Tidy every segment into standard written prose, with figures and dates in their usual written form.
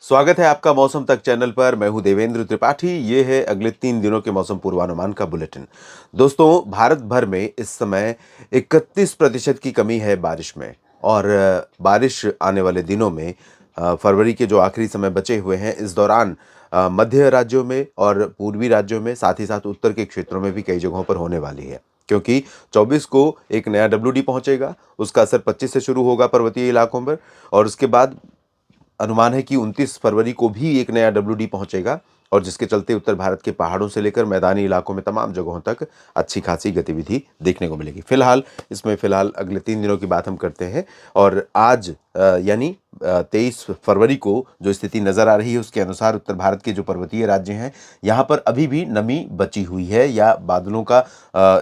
स्वागत है आपका मौसम तक चैनल पर। मैं हूं देवेंद्र त्रिपाठी। ये है अगले 3 दिनों के मौसम पूर्वानुमान का बुलेटिन। दोस्तों, भारत भर में इस समय 31% की कमी है बारिश में। और बारिश आने वाले दिनों में फरवरी के जो आखिरी समय बचे हुए हैं, इस दौरान मध्य राज्यों में और पूर्वी राज्यों में, साथ ही साथ उत्तर के क्षेत्रों में भी कई जगहों पर होने वाली है। क्योंकि 24 को एक नया WD पहुंचेगा। उसका असर 25 से शुरू होगा पर्वतीय इलाकों पर, और उसके बाद अनुमान है कि 29 फरवरी को भी एक नया WD पहुंचेगा, और जिसके चलते उत्तर भारत के पहाड़ों से लेकर मैदानी इलाकों में तमाम जगहों तक अच्छी खासी गतिविधि देखने को मिलेगी। फिलहाल अगले 3 दिनों की बात हम करते हैं। और आज यानी 23 फरवरी को जो स्थिति नज़र आ रही है, उसके अनुसार उत्तर भारत के जो पर्वतीय राज्य हैं, यहाँ पर अभी भी नमी बची हुई है, या बादलों का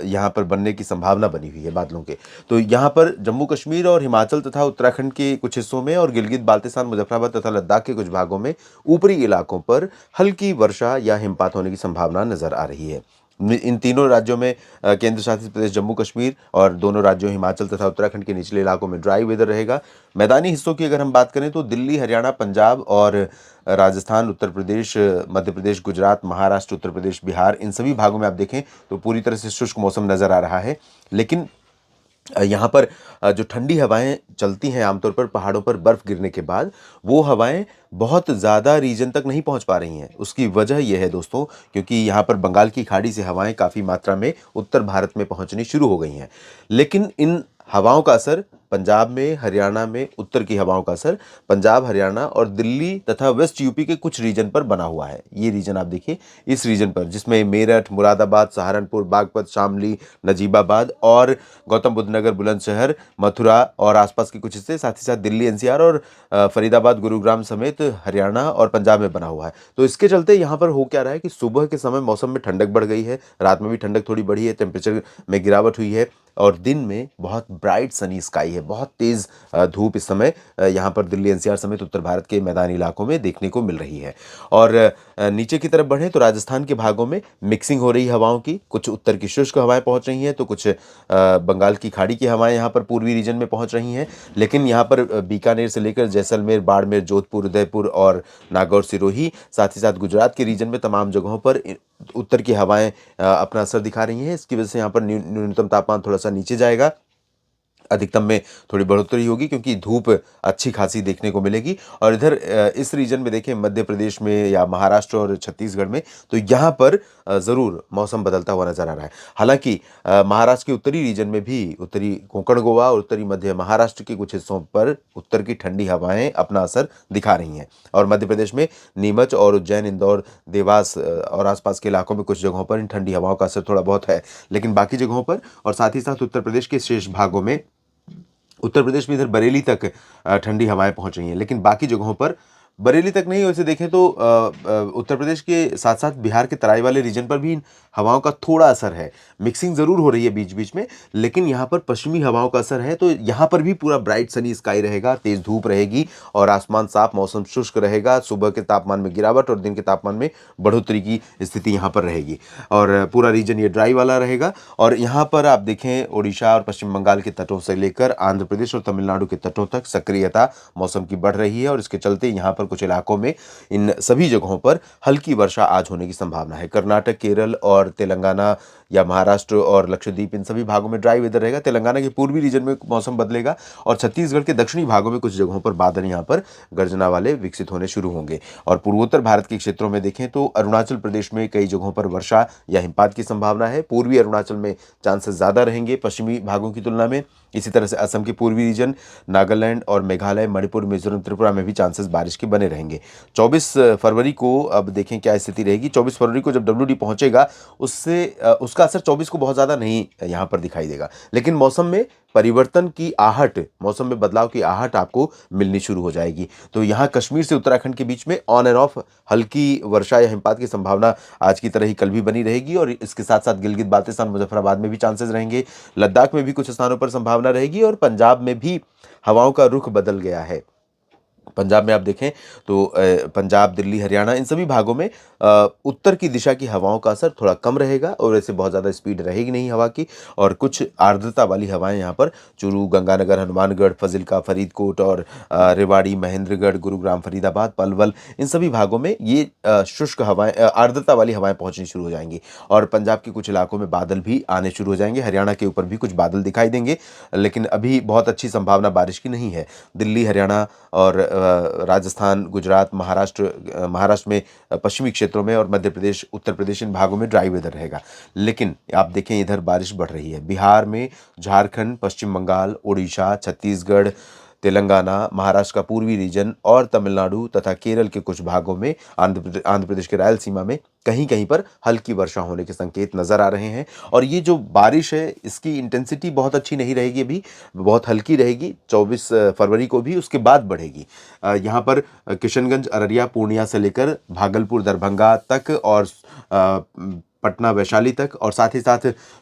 यहाँ पर बनने की संभावना बनी हुई है बादलों के। तो यहाँ पर जम्मू कश्मीर और हिमाचल तथा उत्तराखंड के कुछ हिस्सों में, और गिलगित बाल्टिस्तान, मुजफ्फराबाद तथा लद्दाख के कुछ भागों में, ऊपरी इलाकों पर हल्की वर्षा या हिमपात होने की संभावना नजर आ रही है। इन तीनों राज्यों में केंद्र शासित प्रदेश जम्मू कश्मीर और दोनों राज्यों हिमाचल तथा उत्तराखंड के निचले इलाकों में ड्राई वेदर रहेगा। मैदानी हिस्सों की अगर हम बात करें तो दिल्ली, हरियाणा, पंजाब और राजस्थान, उत्तर प्रदेश, मध्य प्रदेश, गुजरात, महाराष्ट्र, उत्तर प्रदेश, बिहार, इन सभी भागों में आप देखें तो पूरी तरह से शुष्क मौसम नजर आ रहा है। लेकिन यहाँ पर जो ठंडी हवाएं चलती हैं आमतौर पर पहाड़ों पर बर्फ गिरने के बाद, वो हवाएं बहुत ज़्यादा रीजन तक नहीं पहुंच पा रही हैं। उसकी वजह यह है दोस्तों, क्योंकि यहाँ पर बंगाल की खाड़ी से हवाएं काफ़ी मात्रा में उत्तर भारत में पहुंचनी शुरू हो गई हैं। लेकिन इन हवाओं का असर पंजाब में, हरियाणा में, उत्तर की हवाओं का असर पंजाब, हरियाणा और दिल्ली तथा वेस्ट यूपी के कुछ रीजन पर बना हुआ है। ये रीजन आप देखिए, इस रीजन पर, जिसमें मेरठ, मुरादाबाद, सहारनपुर, बागपत, शामली, नजीबाबाद और गौतम बुद्ध नगर, बुलंदशहर, मथुरा और आसपास के कुछ हिस्से, साथ ही साथ दिल्ली NCR और फरीदाबाद, गुरुग्राम समेत हरियाणा और पंजाब में बना हुआ है। तो इसके चलते यहाँ पर हो क्या रहा है कि सुबह के समय मौसम में ठंडक बढ़ गई है, रात में भी ठंडक थोड़ी बढ़ी है, टेम्परेचर में गिरावट हुई है, और दिन में बहुत ब्राइट सनी स्काई है। बहुत तेज़ धूप इस समय यहाँ पर दिल्ली NCR समेत उत्तर भारत के मैदानी इलाकों में देखने को मिल रही है। और नीचे की तरफ बढ़ें तो राजस्थान के भागों में मिक्सिंग हो रही है हवाओं की। कुछ उत्तर की शुष्क हवाएं पहुंच रही हैं, तो कुछ बंगाल की खाड़ी की हवाएं यहाँ पर पूर्वी रीजन में पहुंच रही हैं। लेकिन यहाँ पर बीकानेर से लेकर जैसलमेर, बाड़मेर, जोधपुर, उदयपुर और नागौर, सिरोही, साथ ही साथ गुजरात के रीजन में तमाम जगहों पर उत्तर की हवाएं अपना असर दिखा रही हैं। इसकी वजह से यहाँ पर न्यूनतम तापमान थोड़ा सा नीचे जाएगा, अधिकतम में थोड़ी बढ़ोतरी होगी, क्योंकि धूप अच्छी खासी देखने को मिलेगी। और इधर इस रीजन में देखें, मध्य प्रदेश में या महाराष्ट्र और छत्तीसगढ़ में, तो यहाँ पर ज़रूर मौसम बदलता हुआ नजर आ रहा है। हालांकि महाराष्ट्र के उत्तरी रीजन में भी, उत्तरी कोंकण, गोवा और उत्तरी मध्य महाराष्ट्र के कुछ हिस्सों पर उत्तर की ठंडी हवाएं अपना असर दिखा रही हैं। और मध्य प्रदेश में नीमच और उज्जैन, इंदौर, देवास और आसपास के इलाकों में कुछ जगहों पर इन ठंडी हवाओं का असर थोड़ा बहुत है। लेकिन बाकी जगहों पर, और साथ ही साथ उत्तर प्रदेश के शेष भागों में, उत्तर प्रदेश में इधर बरेली तक ठंडी हवाएं पहुंच रही हैं। लेकिन बाकी जगहों पर बरेली तक नहीं, वैसे देखें तो उत्तर प्रदेश के साथ साथ बिहार के तराई वाले रीजन पर भी इन हवाओं का थोड़ा असर है। मिक्सिंग ज़रूर हो रही है बीच बीच में, लेकिन यहाँ पर पश्चिमी हवाओं का असर है। तो यहाँ पर भी पूरा ब्राइट सनी स्काई रहेगा, तेज़ धूप रहेगी और आसमान साफ, मौसम शुष्क रहेगा। सुबह के तापमान में गिरावट और दिन के तापमान में बढ़ोतरी की स्थिति यहाँ पर रहेगी, और पूरा रीजन ये ड्राई वाला रहेगा। और यहाँ पर आप देखें, उड़ीसा और पश्चिम बंगाल के तटों से लेकर आंध्र प्रदेश और तमिलनाडु के तटों तक सक्रियता मौसम की बढ़ रही है, और इसके चलते यहाँ पर कुछ इलाकों में, इन सभी जगहों पर हल्की वर्षा आज होने की संभावना है। कर्नाटक, केरल और तेलंगाना या महाराष्ट्र और लक्षद्वीप, इन सभी भागों में ड्राई वेदर रहेगा। तेलंगाना के पूर्वी रीजन में मौसम बदलेगा, और छत्तीसगढ़ के दक्षिणी भागों में कुछ जगहों पर बादल यहाँ पर गर्जना वाले विकसित होने शुरू होंगे। और पूर्वोत्तर भारत के क्षेत्रों में देखें तो अरुणाचल प्रदेश में कई जगहों पर वर्षा या हिमपात की संभावना है। पूर्वी अरुणाचल में चांसेस ज़्यादा रहेंगे पश्चिमी भागों की तुलना में। इसी तरह से असम के पूर्वी रीजन, नागालैंड और मेघालय, मणिपुर, मिजोरम, त्रिपुरा में भी चांसेस बारिश के बने रहेंगे। 24 फरवरी को अब देखें क्या स्थिति रहेगी। 24 फरवरी को जब WD पहुंचेगा, उससे उसका असर 24 को बहुत ज़्यादा नहीं यहाँ पर दिखाई देगा, लेकिन मौसम में परिवर्तन की आहट, मौसम में बदलाव की आहट आपको मिलनी शुरू हो जाएगी। तो यहाँ कश्मीर से उत्तराखंड के बीच में ऑन एंड ऑफ हल्की वर्षा या हिमपात की संभावना आज की तरह ही कल भी बनी रहेगी, और इसके साथ साथ गिलगित बाल्टिस्तान, मुजफ्फराबाद में भी चांसेस रहेंगे। लद्दाख में भी कुछ स्थानों पर संभावना रहेगी, और पंजाब में भी हवाओं का रुख बदल गया है। पंजाब में आप देखें तो पंजाब, दिल्ली, हरियाणा इन सभी भागों में उत्तर की दिशा की हवाओं का असर थोड़ा कम रहेगा और ऐसे बहुत ज़्यादा स्पीड रहेगी नहीं हवा की, और कुछ आर्द्रता वाली हवाएं यहाँ पर चूरू, गंगानगर, हनुमानगढ़, फाजिल्का, फरीदकोट और रेवाड़ी, महेंद्रगढ़, गुरुग्राम, फरीदाबाद, पलवल इन सभी भागों में ये शुष्क हवाएं, आर्द्रता वाली हवाएं पहुंचनी शुरू हो जाएंगी। और पंजाब के कुछ इलाकों में बादल भी आने शुरू हो जाएंगे। हरियाणा के ऊपर भी कुछ बादल दिखाई देंगे, लेकिन अभी बहुत अच्छी संभावना बारिश की नहीं है। दिल्ली, हरियाणा और राजस्थान, गुजरात, महाराष्ट्र में पश्चिमी क्षेत्रों में और मध्य प्रदेश, उत्तर प्रदेश इन भागों में ड्राई वेदर रहेगा। लेकिन आप देखें इधर बारिश बढ़ रही है। बिहार में, झारखंड, पश्चिम बंगाल, उड़ीसा, छत्तीसगढ़, तेलंगाना, महाराष्ट्र का पूर्वी रीजन और तमिलनाडु तथा केरल के कुछ भागों में, आंध्र प्रदेश के रायलसीमा में कहीं कहीं पर हल्की वर्षा होने के संकेत नजर आ रहे हैं। और ये जो बारिश है इसकी इंटेंसिटी बहुत अच्छी नहीं रहेगी, अभी बहुत हल्की रहेगी। 24 फरवरी को भी उसके बाद बढ़ेगी। यहाँ पर किशनगंज, अररिया, पूर्णिया से लेकर भागलपुर, दरभंगा तक और पटना, वैशाली तक, और साथ ही साथ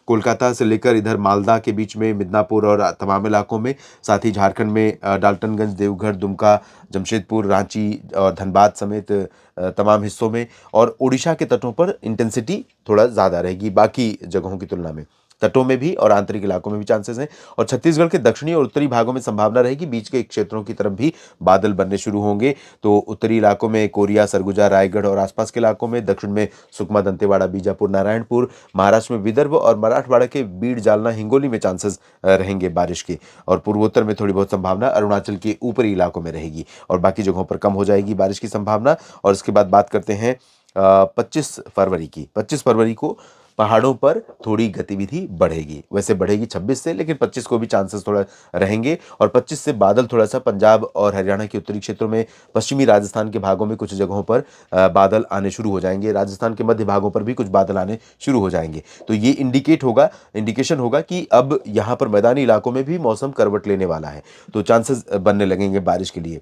कोलकाता से लेकर इधर मालदा के बीच में, मिदनापुर और तमाम इलाकों में, साथ ही झारखंड में डाल्टनगंज, देवघर, दुमका, जमशेदपुर, रांची और धनबाद समेत तमाम हिस्सों में, और उड़ीसा के तटों पर इंटेंसिटी थोड़ा ज़्यादा रहेगी बाकी जगहों की तुलना में। तटों में भी और आंतरिक इलाकों में भी चांसेस हैं। और छत्तीसगढ़ के दक्षिणी और उत्तरी भागों में संभावना रहेगी बीच के क्षेत्रों की तरफ भी बादल बनने शुरू होंगे। तो उत्तरी इलाकों में कोरिया, सरगुजा, रायगढ़ और आसपास के इलाकों में, दक्षिण में सुकमा, दंतेवाड़ा, बीजापुर, नारायणपुर, महाराष्ट्र में विदर्भ और मराठवाड़ा के बीड़, जालना, हिंगोली में चांसेस रहेंगे बारिश के। और पूर्वोत्तर में थोड़ी बहुत संभावना अरुणाचल के ऊपरी इलाकों में रहेगी, और बाकी जगहों पर कम हो जाएगी बारिश की संभावना। और इसके बाद बात करते हैं 25 फरवरी की। 25 फरवरी को पहाड़ों पर थोड़ी गतिविधि बढ़ेगी, वैसे बढ़ेगी 26 से, लेकिन 25 को भी चांसेस थोड़ा रहेंगे। और 25 से बादल थोड़ा सा पंजाब और हरियाणा के उत्तरी क्षेत्रों में, पश्चिमी राजस्थान के भागों में कुछ जगहों पर बादल आने शुरू हो जाएंगे। राजस्थान के मध्य भागों पर भी कुछ बादल आने शुरू हो जाएंगे। तो ये इंडिकेशन होगा कि अब यहाँ पर मैदानी इलाकों में भी मौसम करवट लेने वाला है, तो चांसेस बनने लगेंगे बारिश के लिए।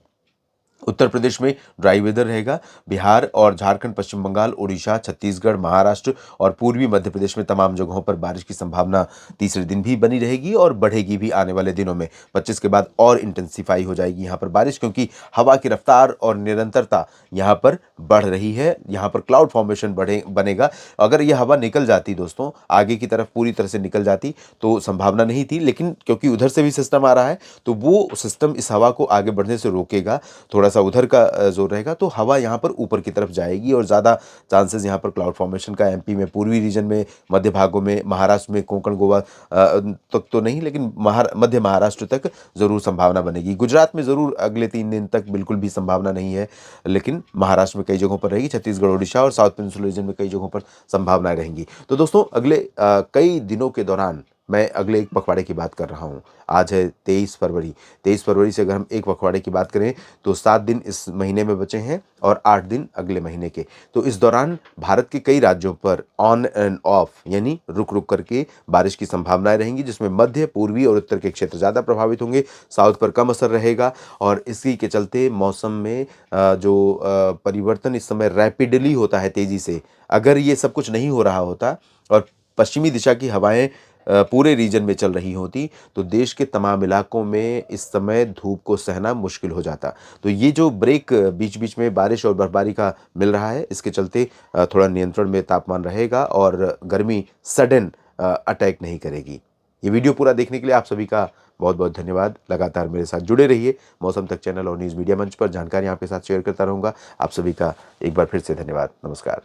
उत्तर प्रदेश में ड्राई वेदर रहेगा। बिहार और झारखंड, पश्चिम बंगाल, उड़ीसा, छत्तीसगढ़, महाराष्ट्र और पूर्वी मध्य प्रदेश में तमाम जगहों पर बारिश की संभावना तीसरे दिन भी बनी रहेगी और बढ़ेगी भी आने वाले दिनों में। 25 के बाद और इंटेंसिफाई हो जाएगी यहाँ पर बारिश, क्योंकि हवा की रफ्तार और निरंतरता यहाँ पर बढ़ रही है। यहाँ पर क्लाउड फॉर्मेशन बनेगा। अगर यह हवा निकल जाती दोस्तों, आगे की तरफ पूरी तरह से निकल जाती तो संभावना नहीं थी, लेकिन क्योंकि उधर से भी सिस्टम आ रहा है तो वो सिस्टम इस हवा को आगे बढ़ने से रोकेगा। थोड़ा सा उधर का जोर रहेगा तो हवा यहाँ पर ऊपर की तरफ जाएगी और ज़्यादा चांसेस यहाँ पर क्लाउड फॉर्मेशन का एमपी में, पूर्वी रीजन में, मध्य भागों में, महाराष्ट्र में, कोंकण, गोवा तक तो नहीं, लेकिन मध्य महाराष्ट्र तक ज़रूर संभावना बनेगी। गुजरात में ज़रूर अगले 3 दिन तक बिल्कुल भी संभावना नहीं है, लेकिन महाराष्ट्र में कई जगहों पर रहेगी। छत्तीसगढ़, उड़ीसा और साउथ पेनिनसुला रीजन में कई जगहों पर संभावनाएं रहेंगी। तो दोस्तों अगले कई दिनों के दौरान मैं अगले एक पखवाड़े की बात कर रहा हूँ। आज है 23 फरवरी। 23 फरवरी से अगर हम एक पखवाड़े की बात करें तो 7 दिन इस महीने में बचे हैं और 8 दिन अगले महीने के। तो इस दौरान भारत के कई राज्यों पर ऑन एंड ऑफ यानी रुक रुक करके बारिश की संभावनाएं रहेंगी, जिसमें मध्य, पूर्वी और उत्तर के क्षेत्र ज़्यादा प्रभावित होंगे। साउथ पर कम असर रहेगा और इसी के चलते मौसम में जो परिवर्तन इस समय रैपिडली होता है, तेज़ी से, अगर ये सब कुछ नहीं हो रहा होता और पश्चिमी दिशा की हवाएं पूरे रीजन में चल रही होती तो देश के तमाम इलाकों में इस समय धूप को सहना मुश्किल हो जाता। तो ये जो ब्रेक बीच बीच में बारिश और बर्फबारी का मिल रहा है, इसके चलते थोड़ा नियंत्रण में तापमान रहेगा और गर्मी सडन अटैक नहीं करेगी। ये वीडियो पूरा देखने के लिए आप सभी का बहुत बहुत धन्यवाद। लगातार मेरे साथ जुड़े रहिए। मौसम तक चैनल और न्यूज़ मीडिया मंच पर जानकारी आपके साथ शेयर करता रहूँगा। आप सभी का एक बार फिर से धन्यवाद। नमस्कार।